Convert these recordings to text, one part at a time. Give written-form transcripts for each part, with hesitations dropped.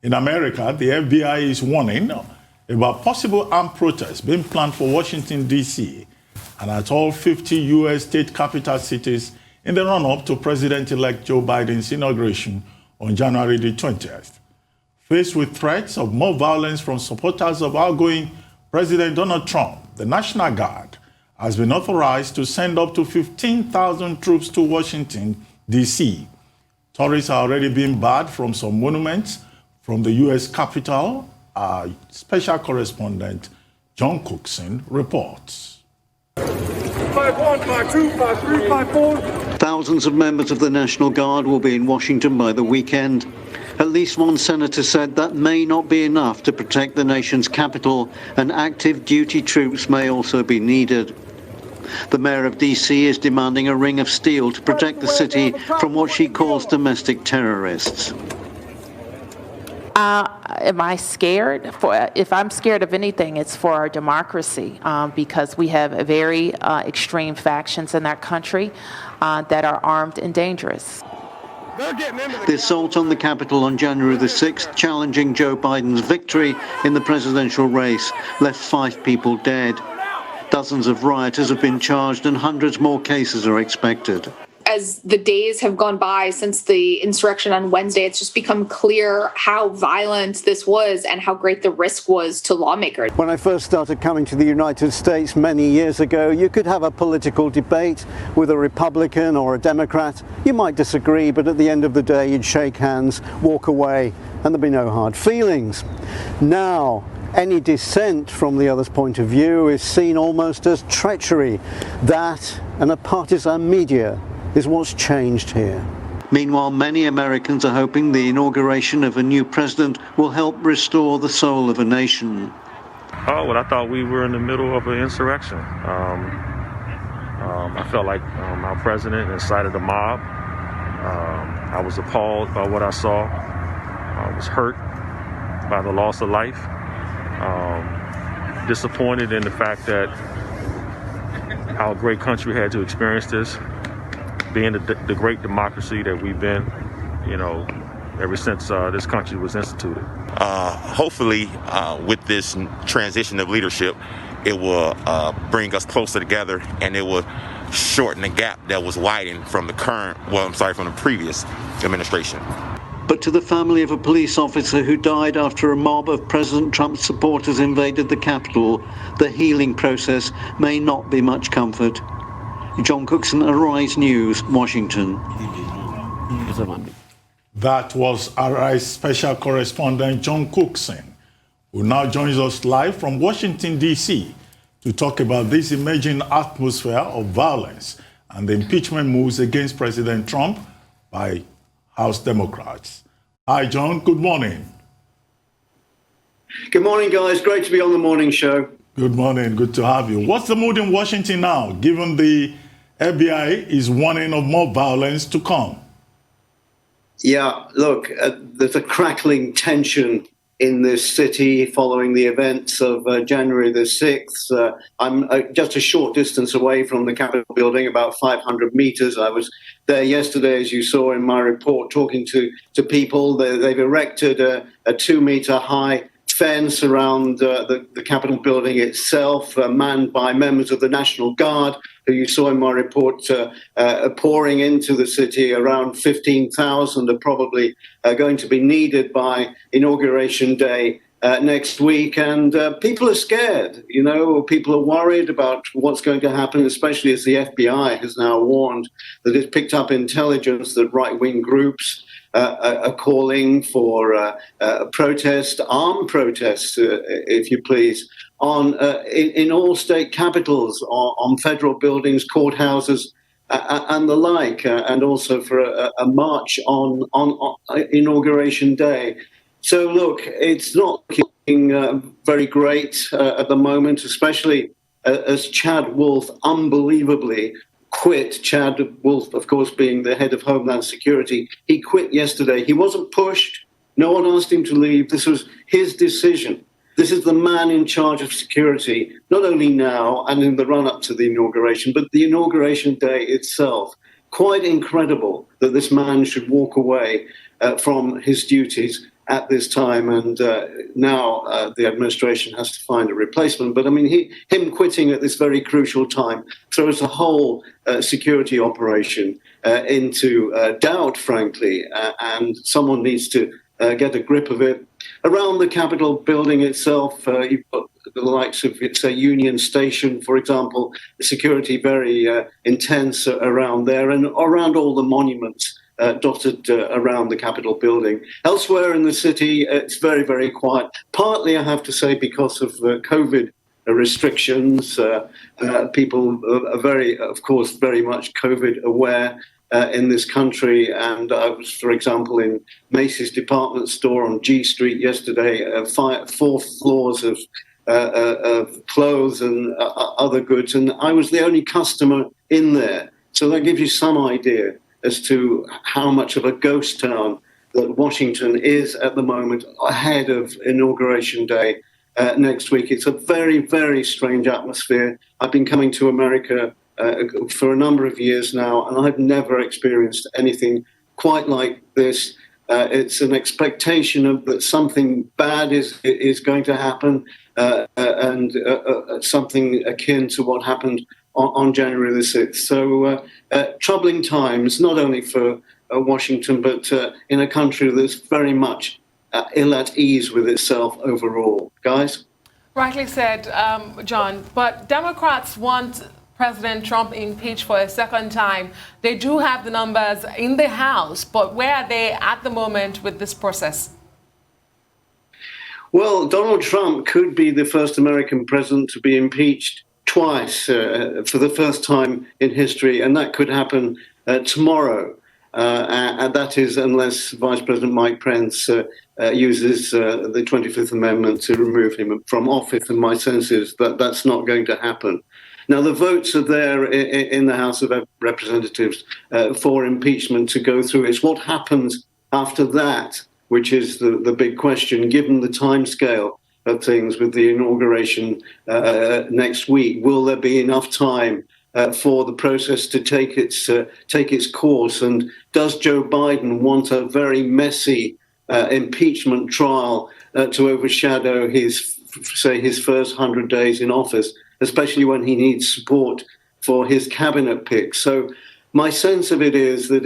In America, the FBI is warning about possible armed protests being planned for Washington, D.C., and at all 50 U.S. state capital cities in the run-up to President-elect Joe Biden's inauguration on January the 20th. Faced with threats of more violence from supporters of outgoing President Donald Trump, the National Guard has been authorized to send up to 15,000 troops to Washington, D.C. Tourists are already being barred from some monuments from the U.S. Capitol. Our Special Correspondent John Cookson reports. 5-1, 5-2, 5-3, 5-4. Thousands of members of the National Guard will be in Washington by the weekend. At least one senator said that may not be enough to protect the nation's capital, and active duty troops may also be needed. The mayor of D.C. is demanding a ring of steel to protect the city from what she calls domestic terrorists. Am I scared? If I'm scared of anything, it's for our democracy, because we have very extreme factions in our country that are armed and dangerous. The assault on the Capitol on January the 6th, challenging Joe Biden's victory in the presidential race, left 5 people dead. Dozens of rioters have been charged and hundreds more cases are expected. As the days have gone by since the insurrection on Wednesday, it's just become clear how violent this was and how great the risk was to lawmakers. When I first started coming to the United States many years ago, you could have a political debate with a Republican or a Democrat. You might disagree, but at the end of the day, you'd shake hands, walk away, and there'd be no hard feelings. Now, any dissent from the other's point of view is seen almost as treachery. That and a partisan media is what's changed here. Meanwhile, many Americans are hoping the inauguration of a new president will help restore the soul of a nation. Oh, well, I thought we were in the middle of an insurrection. I felt like our president incited a mob. I was appalled by what I saw. I was hurt by the loss of life. Disappointed in the fact that our great country had to experience this, being the great democracy that we've been, ever since this country was instituted. Hopefully, with this transition of leadership, it will bring us closer together, and it will shorten the gap that was widened from the from the previous administration. But to the family of a police officer who died after a mob of President Trump's supporters invaded the Capitol, the healing process may not be much comfort. John Cookson, Arise News, Washington. That was Arise Special Correspondent John Cookson, who now joins us live from Washington, D.C. to talk about this emerging atmosphere of violence and the impeachment moves against President Trump by House Democrats. Hi, John. Good morning. Good morning, guys. Great to be on the morning show. Good morning. Good to have you. What's the mood in Washington now, given the FBI is warning of more violence to come? Yeah, look, there's a crackling tension in this city following the events of January the 6th. I'm just a short distance away from the Capitol building, about 500 meters. I was there yesterday, as you saw in my report, talking to people. They've erected a 2-meter high fence around the Capitol building itself, manned by members of the National Guard, who you saw in my report pouring into the city. Around 15,000 are probably going to be needed by Inauguration Day next week. And people are scared, people are worried about what's going to happen, especially as the FBI has now warned that it's picked up intelligence that right-wing groups are calling for armed protests, if you please, in all state capitals, on federal buildings, courthouses, and the like, and also for a march on Inauguration Day. So, look, it's not looking very great at the moment, especially as Chad Wolf unbelievably quit. Chad Wolf, of course, being the head of Homeland Security. He quit yesterday. He wasn't pushed. No one asked him to leave. This was his decision. This is the man in charge of security, not only now and in the run-up to the inauguration, but the inauguration day itself. Quite incredible that this man should walk away from his duties at this time, and now the administration has to find a replacement. But I mean, him quitting at this very crucial time throws the whole security operation into doubt, frankly, and someone needs to get a grip of it. Around the Capitol building itself, you've got the likes of, say, Union Station, for example, the security very intense around there, and around all the monuments dotted around the Capitol building. Elsewhere in the city, it's very, very quiet. Partly, I have to say, because of COVID restrictions. People are of course, very much COVID aware in this country. And I was, for example, in Macy's department store on G Street yesterday, 4 floors of clothes and other goods, and I was the only customer in there. So that gives you some idea as to how much of a ghost town that Washington is at the moment, ahead of Inauguration Day next week. It's a very, very strange atmosphere. I've been coming to America for a number of years now, and I've never experienced anything quite like this. It's an expectation of that something bad is going to happen, and something akin to what happened on January the 6th. So troubling times, not only for Washington, but in a country that's very much ill at ease with itself overall. Guys? Rightly said, John. But Democrats want President Trump impeached for a second time. They do have the numbers in the House, but where are they at the moment with this process? Well, Donald Trump could be the first American president to be impeached twice for the first time in history, and that could happen tomorrow. And that is unless Vice President Mike Pence uses the 25th Amendment to remove him from office, and my sense is that that's not going to happen. Now, the votes are there in the House of Representatives for impeachment to go through. It's what happens after that, which is the big question, given the timescale of things with the inauguration next week. Will there be enough time for the process to take its course? And does Joe Biden want a very messy impeachment trial to overshadow his first 100 days in office, especially when he needs support for his cabinet picks? So my sense of it is that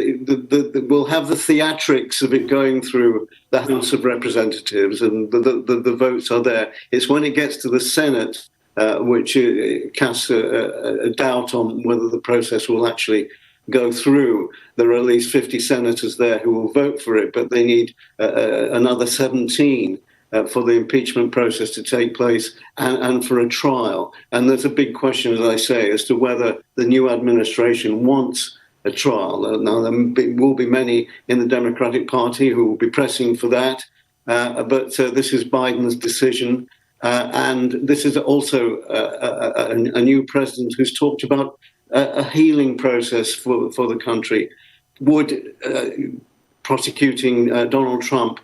we'll have the theatrics of it going through the House of Representatives, and the votes are there. It's when it gets to the Senate which casts a doubt on whether the process will actually go through. There are at least 50 senators there who will vote for it, but they need another 17 for the impeachment process to take place and for a trial. And there's a big question, as I say, as to whether the new administration wants a trial. Now, there will be many in the Democratic Party who will be pressing for that, but this is Biden's decision. And this is also a new president who's talked about a healing process for the country. Would prosecuting Donald Trump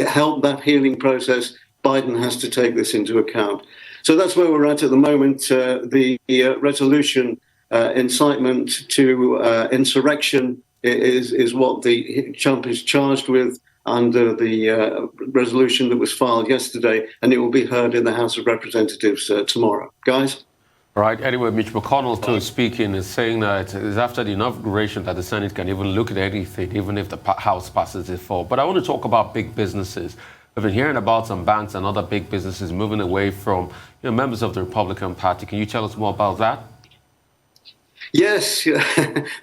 help that healing process? Biden has to take this into account. So that's where we're at the moment. The resolution incitement to insurrection is what Trump is charged with under the resolution that was filed yesterday, and it will be heard in the House of Representatives tomorrow. Guys? All right. Anyway, Mitch McConnell, too, speaking, is saying that it's after the inauguration that the Senate can even look at anything, even if the House passes it forward. But I want to talk about big businesses. We've been hearing about some banks and other big businesses moving away from members of the Republican Party. Can you tell us more about that? Yes,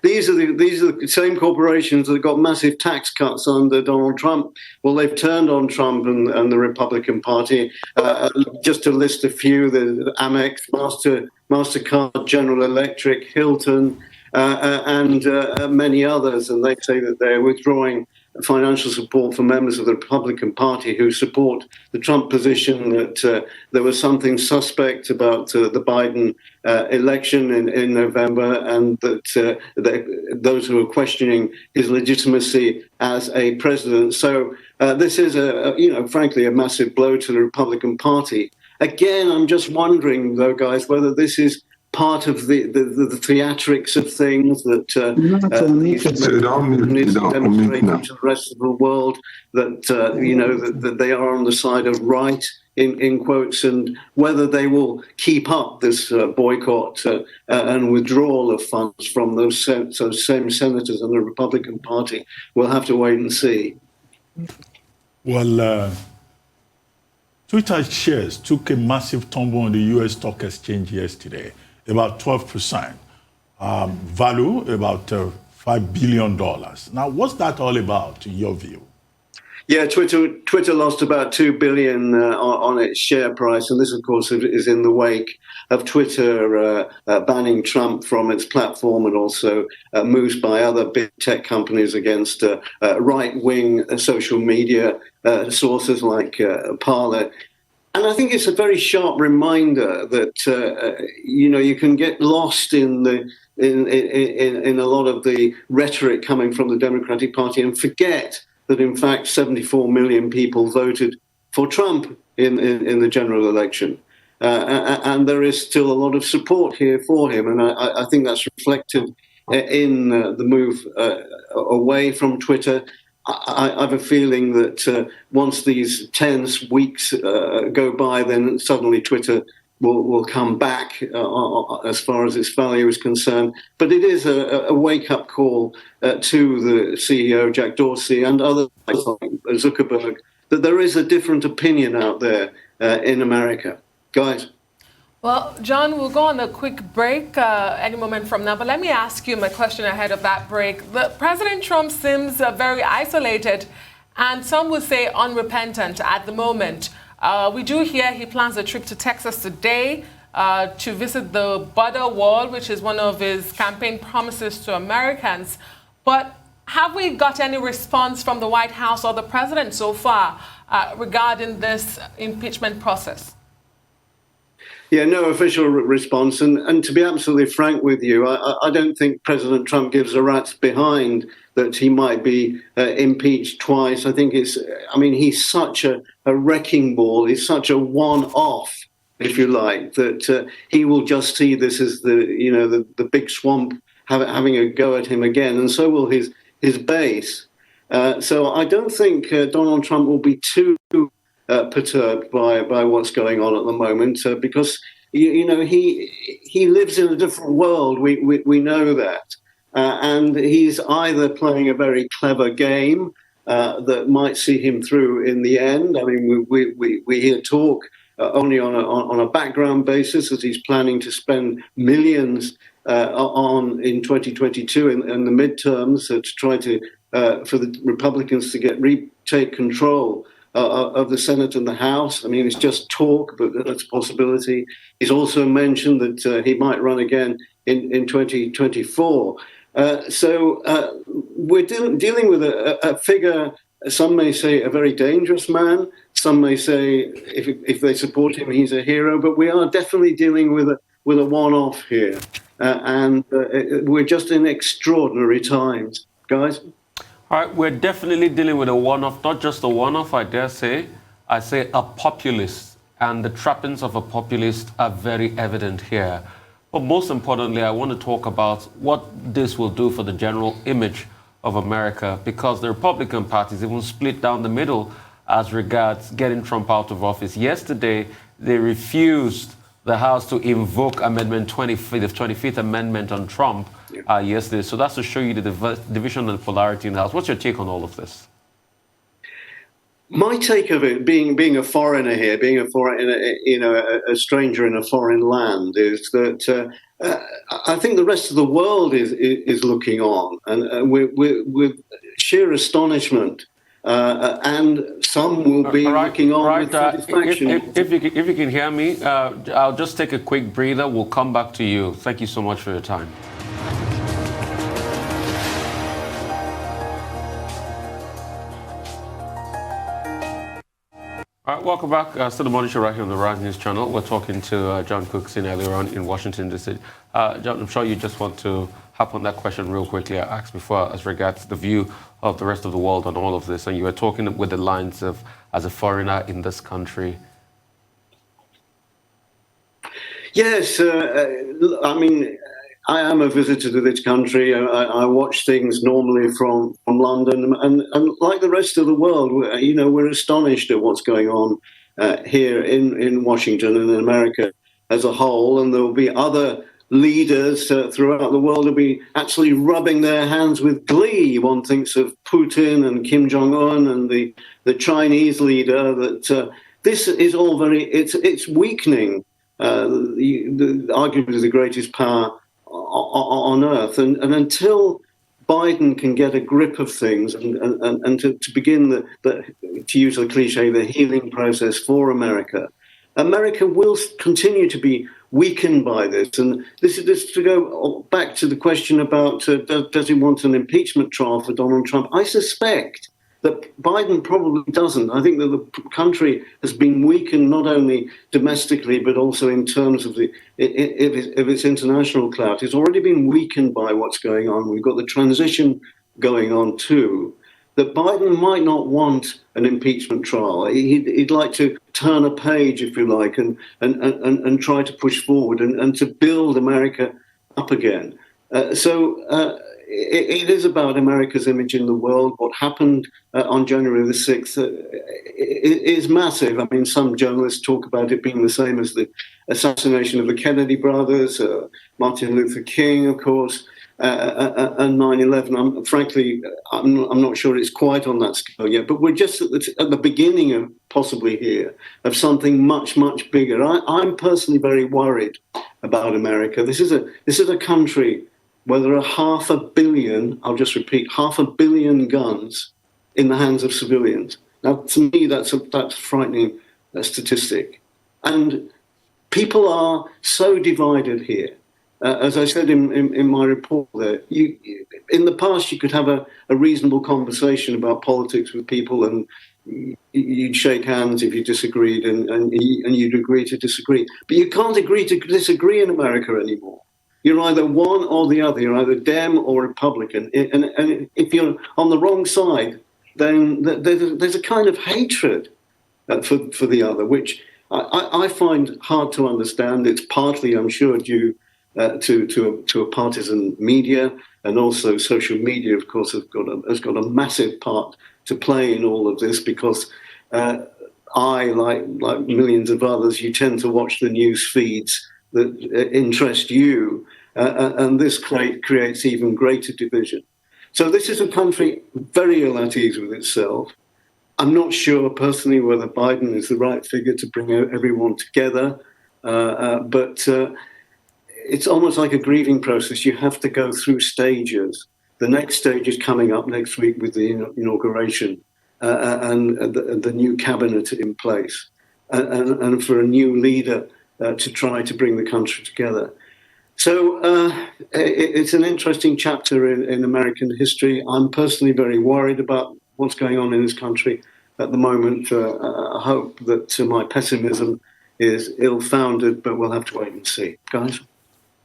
these are the same corporations that got massive tax cuts under Donald Trump. Well, they've turned on Trump and the Republican Party. Just to list a few: the Amex, MasterCard, General Electric, Hilton, and many others. And they say that they're withdrawing financial support for members of the Republican Party who support the Trump position that there was something suspect about the Biden election in November, and that those who are questioning his legitimacy as a president. So this is frankly, a massive blow to the Republican Party. Again, I'm just wondering, though, guys, whether this is part of the theatrics of things that these companies are demonstrating to the rest of the world that that they are on the side of right in quotes, and whether they will keep up this boycott and withdrawal of funds from those same senators in the Republican Party, we'll have to wait and see. Well, Twitter shares took a massive tumble on the U.S. stock exchange yesterday, about 12%. Value about $5 billion. Now, what's that all about, in your view? Yeah, Twitter lost about $2 billion on its share price, and this, of course, is in the wake of Twitter banning Trump from its platform, and also moves by other big tech companies against right-wing social media sources like Parler. And I think it's a very sharp reminder that you can get lost in a lot of the rhetoric coming from the Democratic Party and forget that, in fact, 74 million people voted for Trump in the general election. And there is still a lot of support here for him. And I think that's reflected in the move away from Twitter. I have a feeling that once these tense weeks go by, then suddenly Twitter will come back as far as its value is concerned. But it is a wake-up call to the CEO, Jack Dorsey, and others like Zuckerberg, that there is a different opinion out there in America. Guys? Well, John, we'll go on a quick break any moment from now. But let me ask you my question ahead of that break. President Trump seems very isolated, and some would say unrepentant at the moment. We do hear he plans a trip to Texas today to visit the border wall, which is one of his campaign promises to Americans. But have we got any response from the White House or the president so far regarding this impeachment process? Yeah, no official response. And to be absolutely frank with you, I don't think President Trump gives a rat's behind that he might be impeached twice. I think he's such a wrecking ball. He's such a one-off, if you like, that he will just see this as the big swamp having a go at him again. And so will his base. So I don't think Donald Trump will be too perturbed by what's going on at the moment, because he lives in a different world. We know that, and he's either playing a very clever game that might see him through in the end. I mean, we hear talk only on a background basis that he's planning to spend millions in 2022 in the midterms to try to for the Republicans to retake control of the Senate and the House. I mean, it's just talk, but that's a possibility. He's also mentioned that he might run again in 2024. So we're dealing with a figure, some may say a very dangerous man, some may say if they support him, he's a hero, but we are definitely dealing with a one-off here. And we're just in extraordinary times, guys. All right, we're definitely dealing with a one-off, not just a one-off, I dare say. I say a populist, and the trappings of a populist are very evident here. But most importantly, I want to talk about what this will do for the general image of America, because the Republican Party is even split down the middle as regards getting Trump out of office. Yesterday, they refused the House to invoke Amendment 25, the 25th Amendment on Trump yesterday. So that's to show you the division and polarity in the House. What's your take on all of this? My take of it, being a foreigner here, being a stranger in a foreign land, is that I think the rest of the world is looking on, and with sheer astonishment. And some will be looking on with satisfaction. If you can hear me, I'll just take a quick breather. We'll come back to you. Thank you so much for your time. All right, welcome back to the Morning Show right here on the Rise News channel. We're talking to John Cookson earlier on in Washington, D.C. John, I'm sure you just want to hop on that question real quickly I asked before as regards the view of the rest of the world on all of this. And you were talking with the lines of as a foreigner in this country. Yes, I mean, I am a visitor to this country. I watch things normally from London, and like the rest of the world, we're astonished at what's going on here in Washington and in America as a whole. And there will be other leaders throughout the world who'll be actually rubbing their hands with glee. One thinks of Putin and Kim Jong-un and the Chinese leader. That this is all it's weakening. Arguably the greatest power on earth, and until Biden can get a grip of things and to begin to use the cliche, the healing process for America, America will continue to be weakened by this. And this is to go back to the question about does he want an impeachment trial for Donald Trump? I suspect that Biden probably doesn't. I think that the country has been weakened not only domestically, but also in terms of its international clout. It's already been weakened by what's going on. We've got the transition going on too. That Biden might not want an impeachment trial. He'd like to turn a page, if you like, and try to push forward and to build America up again. It is about America's image in the world. What happened on January the 6th is massive. I mean, some journalists talk about it being the same as the assassination of the Kennedy brothers, Martin Luther King, of course, and 9/11. Frankly, I'm not sure it's quite on that scale yet, but we're just at the beginning of possibly here of something much, much bigger. I'm personally very worried about America. This is a country where there are 500 million, I'll just repeat, 500 million guns in the hands of civilians. Now, to me, that's a frightening statistic. And people are so divided here. As I said in my report there, in the past you could have a reasonable conversation about politics with people, and you'd shake hands if you disagreed, and you'd agree to disagree. But you can't agree to disagree in America anymore. You're either one or the other. You're either Dem or Republican. And if you're on the wrong side, then there's a kind of hatred for the other, which I find hard to understand. It's partly, I'm sure, due to a partisan media, and also social media, of course, has got a massive part to play in all of this, because like millions of others, you tend to watch the news feeds that interest you, and this creates even greater division. So this is a country very ill at ease with itself. I'm not sure personally whether Biden is the right figure to bring everyone together, but it's almost like a grieving process. You have to go through stages. The next stage is coming up next week with the inauguration and the new cabinet in place, and for a new leader to try to bring the country together. So it's an interesting chapter in American history. I'm personally very worried about what's going on in this country at the moment. I hope that my pessimism is ill-founded, but we'll have to wait and see. Guys?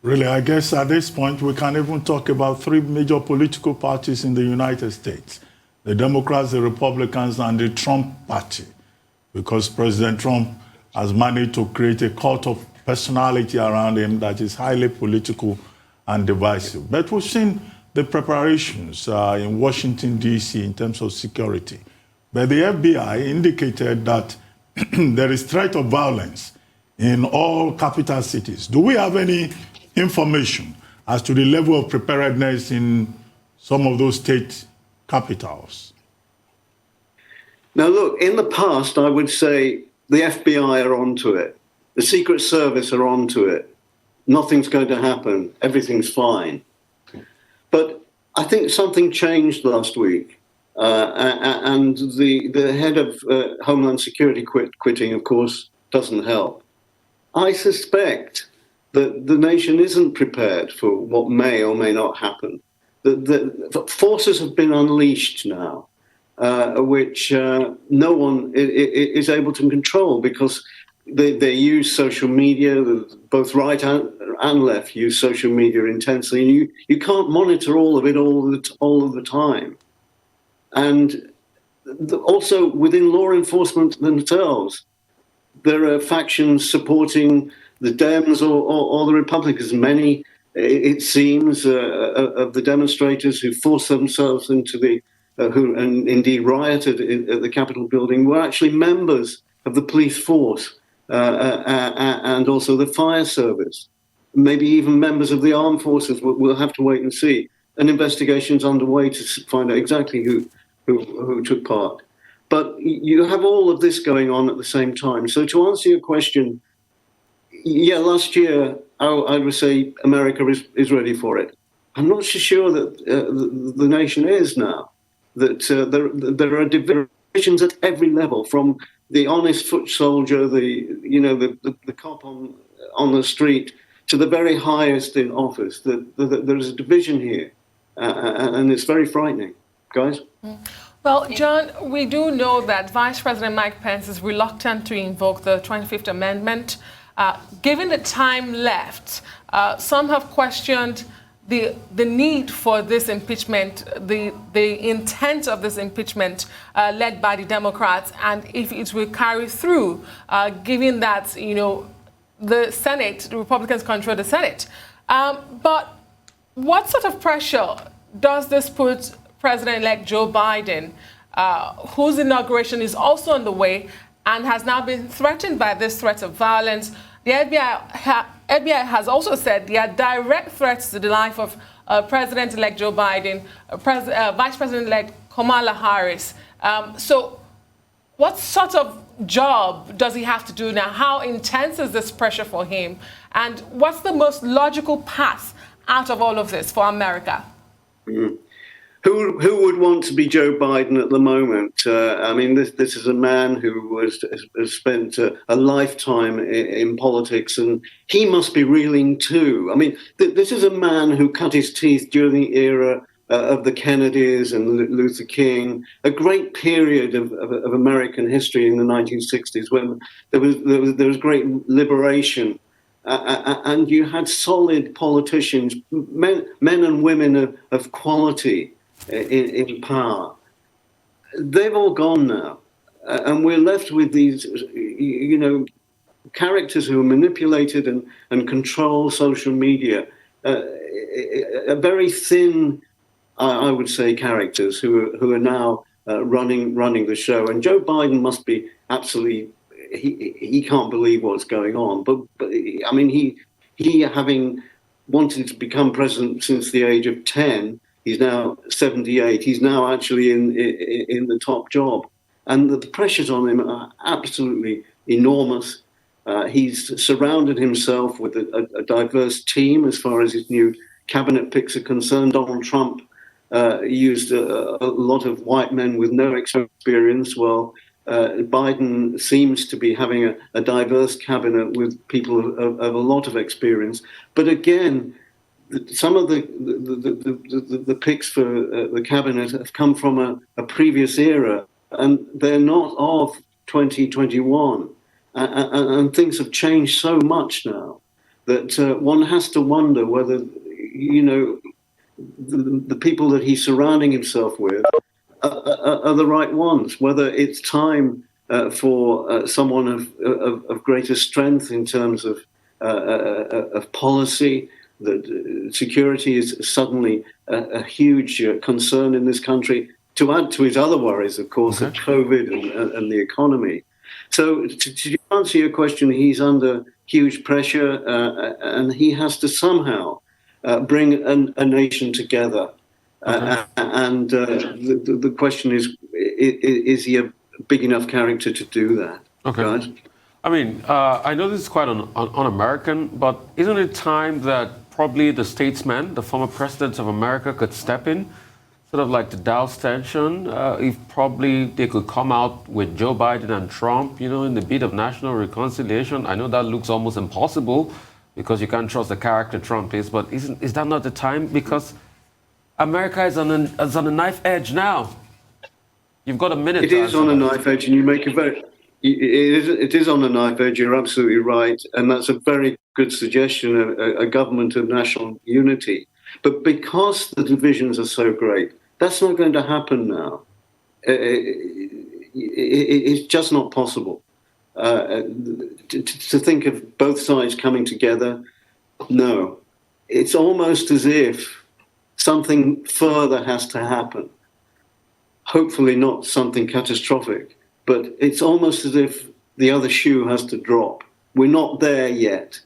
Really, I guess at this point we can even talk about three major political parties in the United States: the Democrats, the Republicans, and the Trump party, because President Trump has managed to create a cult of personality around him that is highly political and divisive. But we've seen the preparations in Washington, D.C. in terms of security. But the FBI indicated that there is threat of violence in all capital cities. Do we have any information as to the level of preparedness in some of those state capitals? Now, look, in the past, I would say the FBI are onto it. The Secret Service are onto it. Nothing's going to happen. Everything's fine. But I think something changed last week. And the head of Homeland Security quitting, of course, doesn't help. I suspect that the nation isn't prepared for what may or may not happen. The forces have been unleashed now, which no one is able to control, because they use social media. Both right and left use social media intensely, and you can't monitor all of it all of the time. And also within law enforcement themselves, there are factions supporting the Dems or the Republicans. Many, it seems, of the demonstrators who forced themselves into who and indeed rioted at the Capitol building were actually members of the police force and also the fire service. Maybe even members of the armed forces. We'll have to wait and see. An investigation's underway to find out exactly who took part. But you have all of this going on at the same time. So to answer your question, yeah, last year I would say America is ready for it. I'm not so sure that the nation is now. That there are divisions at every level, from the honest foot soldier, the cop on the street, to the very highest in office. That there's a division here, and it's very frightening, guys. Well, John, we do know that Vice President Mike Pence is reluctant to invoke the 25th Amendment. Given the time left, some have questioned the need for this impeachment, the intent of this impeachment led by the Democrats, and if it will carry through, given that, the Senate, the Republicans control the Senate. But what sort of pressure does this put President-elect Joe Biden, whose inauguration is also on the way and has now been threatened by this threat of violence? The FBI has also said there are direct threats to the life of President-elect Joe Biden, Vice President-elect Kamala Harris. So what sort of job does he have to do now? How intense is this pressure for him? And what's the most logical path out of all of this for America? Mm-hmm. Who would want to be Joe Biden at the moment? I mean, this is a man who has spent a lifetime in politics, and he must be reeling too. I mean, this is a man who cut his teeth during the era of the Kennedys and Luther King, a great period of American history in the 1960s when there was great liberation. And you had solid politicians, men and women of quality in power. They've all gone now, and we're left with these, characters who are manipulated and control social media. A very thin, I would say, characters who are now running the show. And Joe Biden must be absolutely. He can't believe what's going on. But I mean, he having wanted to become president since the age of 10. He's now 78. He's now actually in the top job. And the pressures on him are absolutely enormous. He's surrounded himself with a diverse team as far as his new cabinet picks are concerned. Donald Trump used a lot of white men with no experience. Well, Biden seems to be having a diverse cabinet with people of a lot of experience. But again, some of the picks for the cabinet have come from a previous era, and they're not of 2021. And things have changed so much now that one has to wonder whether, the people that he's surrounding himself with are the right ones, whether it's time for someone of greater strength in terms of policy. That security is suddenly a huge concern in this country, to add to his other worries, of course, of COVID and the economy. So to answer your question, he's under huge pressure, and he has to somehow bring a nation together. And the question is he a big enough character to do that? Okay. Right? I mean, I know this is quite un-American, but isn't it time that probably the statesman, the former presidents of America, could step in, sort of like to douse tension? If probably they could come out with Joe Biden and Trump, in the bid of national reconciliation. I know that looks almost impossible because you can't trust the character Trump is, but is that not the time? Because America is on a knife edge now. You've got a minute. It is on a knife edge, and you make a very. It is on a knife edge. You're absolutely right, and that's a very good suggestion. A government of national unity, but because the divisions are so great, that's not going to happen now. It's just not possible. to think of both sides coming together. No, it's almost as if something further has to happen. Hopefully not something catastrophic, but it's almost as if the other shoe has to drop. We're not there yet.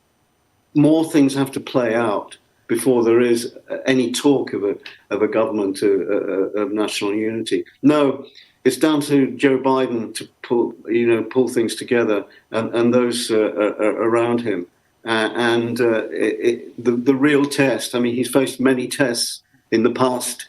More things have to play out before there is any talk of a government of national unity. No, it's down to Joe Biden to pull things together and those around him. The real test. I mean, he's faced many tests in the past.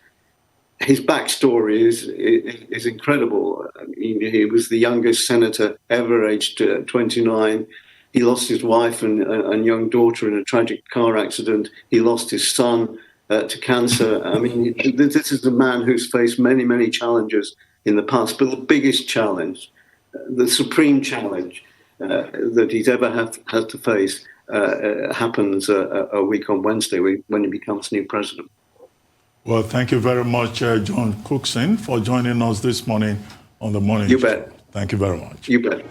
His backstory is incredible. He was the youngest senator ever, aged 29. He lost his wife and young daughter in a tragic car accident. He lost his son to cancer. I mean, this is a man who's faced many, many challenges in the past. But the biggest challenge, the supreme challenge that he's ever had to face happens a week on Wednesday when he becomes new president. Well, thank you very much, John Cookson, for joining us this morning on the morning. You bet. Thank you very much. You bet.